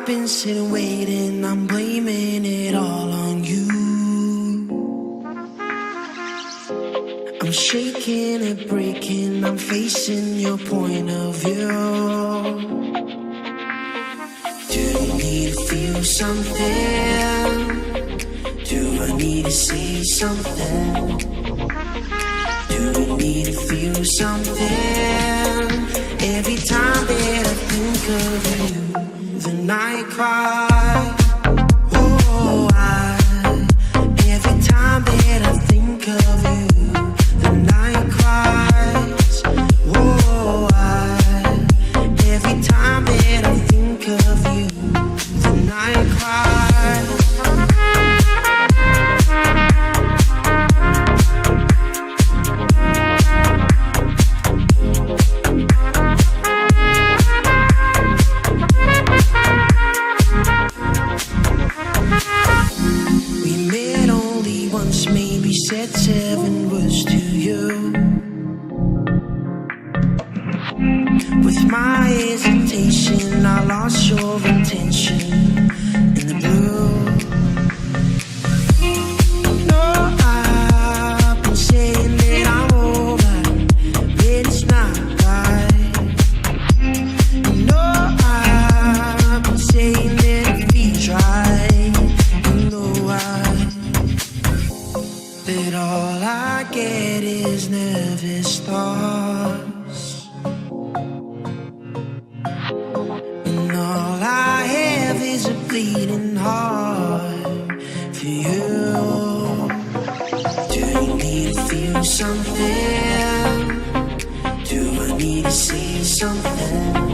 been sitting waiting, I'm blaming it all on you. I'm shaking and breaking, I'm facing your point of view. Do you need to feel something? Do I need to say something? Do you need to feel something? Every time that I think of you, then I cry. Oh, every time that I think of you, then I cry. Oh, every time that I think of you, then I cry. Said 7 words to you. With my hesitation, I lost your attention in the blue. No, I've been saying that I'm over, but it's not right. No, I've been saying that it feels right. You know why? But all I get is nervous thoughts, and all I have is a bleeding heart for you. Do you need to feel something? Do I need to say something?